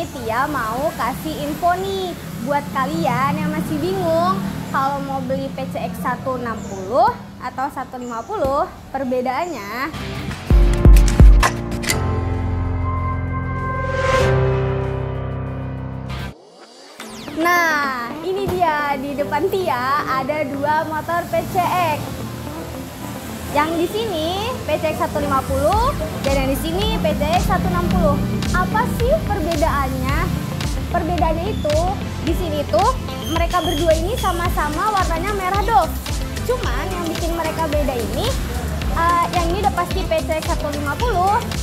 Tia mau kasih info nih buat kalian yang masih bingung kalau mau beli PCX 160 atau 150 perbedaannya. Nah, ini dia di depan Tia ada dua motor PCX. Yang di sini PCX 150 dan yang di sini PCX 160. Apa sih perbedaannya? Perbedaannya itu di sini tuh mereka berdua ini sama-sama warnanya merah Dove. Cuman yang bikin mereka beda ini yang ini udah pasti PCX 150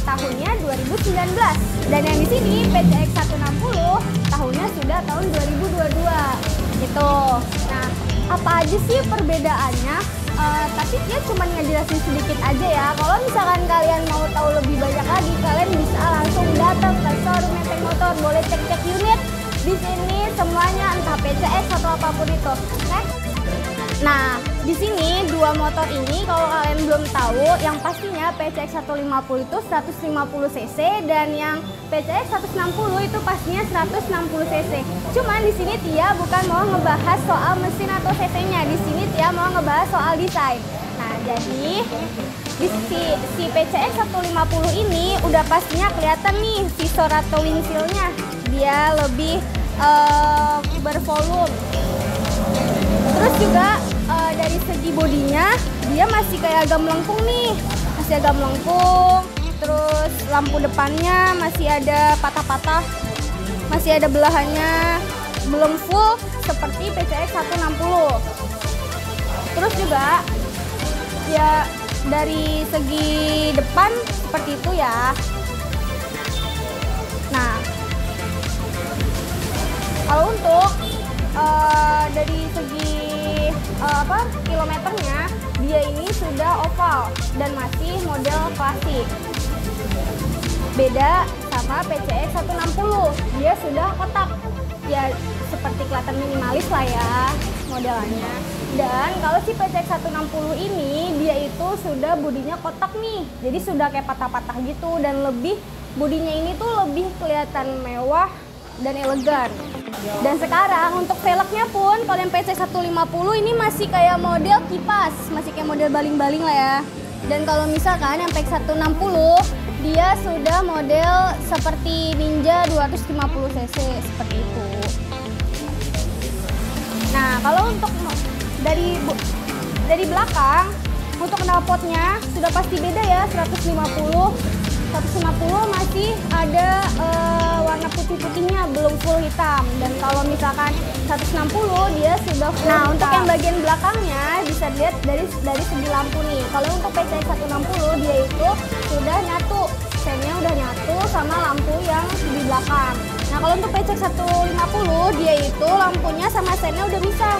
tahunnya 2019 dan yang di sini PCX 160 tahunnya sudah tahun 2022 gitu. Nah, apa aja sih perbedaannya? Tapi dia cuma ngejelasin sedikit aja ya. Kalau misalkan kalian mau tahu lebih banyak lagi, kalian bisa langsung datang ke showroom Menteng Motor. Boleh cek-cek unit di sini semuanya, entah PCX atau apapun itu. Oke? Nah, di sini dua motor ini kalau kalian belum tahu, yang pastinya PCX 150 itu 150 cc dan yang PCX 160 itu pastinya 160 cc. Cuman di sini Tia bukan mau ngebahas soal mesin atau cc-nya. Di sini Tia mau ngebahas soal desain. Nah, jadi si PCX 150 ini udah pastinya kelihatan nih visor atau windshield-nya. Dia lebih bervolume. Terus juga dari segi bodinya dia masih kayak agak melengkung nih, masih agak melengkung. Terus lampu depannya masih ada patah-patah, masih ada belahannya, belum full seperti PCX 160. Terus juga ya dari segi depan seperti itu ya. Nah, kalau untuk dari segi kilometernya dia ini sudah oval dan masih model klasik. Beda sama PCX 160, dia sudah kotak. Ya seperti kelihatan minimalis lah ya modelannya. Dan kalau si PCX 160 ini dia itu sudah bodinya kotak nih. Jadi sudah kayak patah-patah gitu dan lebih bodinya ini tuh lebih kelihatan mewah dan elegan. Dan sekarang untuk velgnya pun kalau yang PCX 150 ini masih kayak model kipas, masih kayak model baling-baling lah ya. Dan kalau misalkan yang PCX 160 dia sudah model seperti Ninja 250 cc seperti itu. Nah, kalau untuk dari belakang untuk knalpotnya sudah pasti beda ya. 150 masih ada warna putih-putihnya, belum full hitam. Dan kalau misalkan 160 dia sudah full hitam. Untuk yang bagian belakangnya bisa dilihat dari segi lampu nih. Kalau untuk PCX 160 dia itu sudah nyatu, sennya udah nyatu sama lampu yang di belakang. Nah, kalau untuk PCX 150 dia itu lampunya sama sennya udah misah.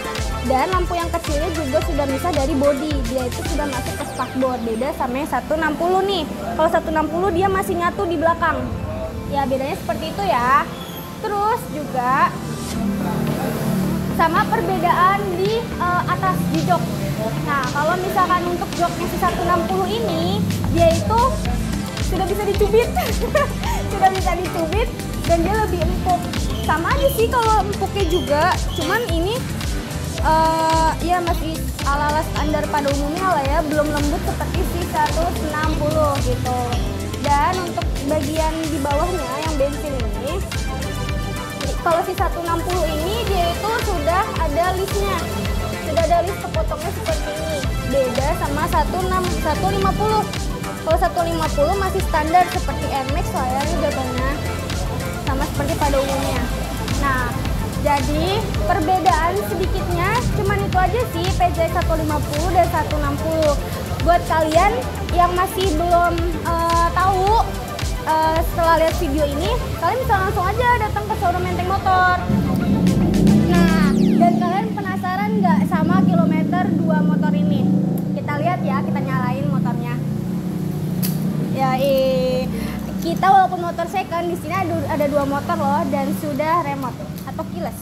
Dan lampu yang kecilnya juga sudah misah dari bodi. Dia itu sudah masuk ke spakbor. Beda sama yang 160 nih. Kalau 160 dia masih nyatu di belakang. Ya bedanya seperti itu ya. Terus juga sama perbedaan di atas di jok. Nah, kalau misalkan untuk joknya si 160 ini dia itu sudah bisa dicubit. Sudah bisa dicubit dan dia lebih empuk. Sama aja sih kalau empuknya juga. Cuman ini ya masih ala-ala standar pada umumnya lah ya, belum lembut seperti si 160 gitu. Dan untuk bagian di bawahnya yang bensin ini, kalau si 160 ini dia itu sudah ada listnya, sudah ada list kepotongnya seperti ini. Beda sama 150. Kalau 150 masih standar seperti NMAX lah ya, ini jatuhnya sama seperti pada umumnya. Nah, jadi perbedaan sedikitnya cuman itu aja sih PCX 150 dan 160. Buat kalian yang masih belum tahu setelah lihat video ini, kalian bisa langsung aja datang ke showroom Menteng Motor. Nah, dan kalian penasaran nggak sama kilometer dua motor ini? Kita lihat ya, kita nyalain motornya. Ya, kita walaupun motor second, di sini ada dua motor loh dan sudah remote atau keyless.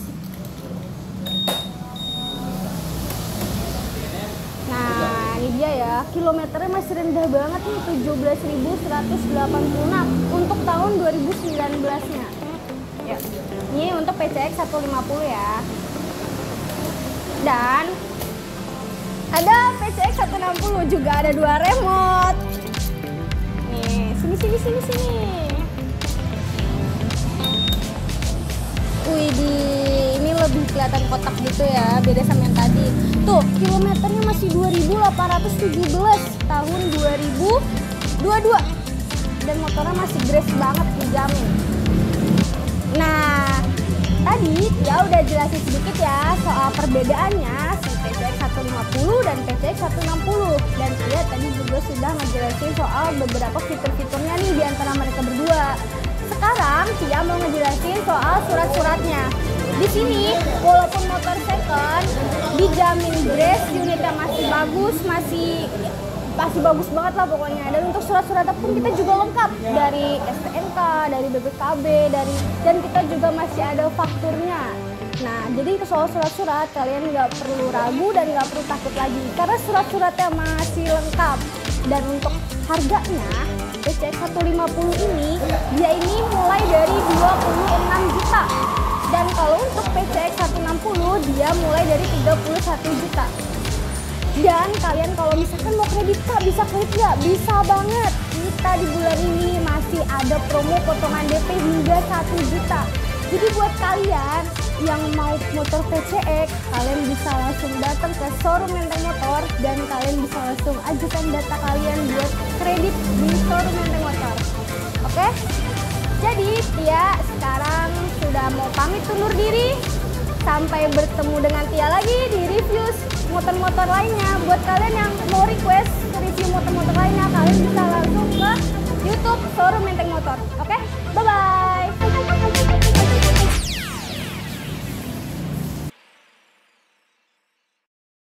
Nah, ini dia ya, kilometernya masih rendah banget nih, 17.186 untuk tahun 2019-nya. Ya. PCX 150 ya. Dan ada PCX 160 juga ada 2 remote. Nih, sini. Widih, ini lebih kelihatan kotak gitu ya, beda sama yang tadi. Tuh, kilometernya masih 2817 tahun 2022. Dan motornya masih grace banget, dijamin. Nah, tadi Tia udah jelasin sedikit ya soal perbedaannya si PCX 150 dan PCX 160. Dan Tia tadi juga sudah ngejelasin soal beberapa fitur-fiturnya nih di antara mereka berdua. Sekarang Tia mau ngejelasin soal surat-suratnya. Di sini walaupun motor second dijamin grace, unitnya masih bagus, masih bagus banget lah pokoknya. Dan untuk surat-suratnya pun kita juga lengkap dari STNK, dari BPKB, dan kita juga masih ada fakturnya. Nah, jadi soal surat-surat kalian nggak perlu ragu dan nggak perlu takut lagi karena surat-suratnya masih lengkap. Dan untuk harganya PCX 150 ini dia ini mulai dari 26 juta. Dan kalau untuk PCX 160 dia mulai dari 31 juta. Dan kalian kalau misalkan mau kredit Kak, bisa kredit nggak? Bisa banget. Kita di bulan ini masih ada promo potongan DP hingga 1 juta. Jadi buat kalian yang mau motor PCX, kalian bisa langsung datang ke showroom Menteng Motor dan kalian bisa langsung ajukan data kalian buat kredit di showroom Menteng Motor. Oke? Jadi Tia sekarang sudah mau pamit undur diri. Sampai bertemu dengan Tia lagi di review motor-motor lainnya. Buat kalian yang mau request review motor-motor lainnya, kalian bisa langsung ke YouTube Showroom Menteng Motor. Oke? Bye.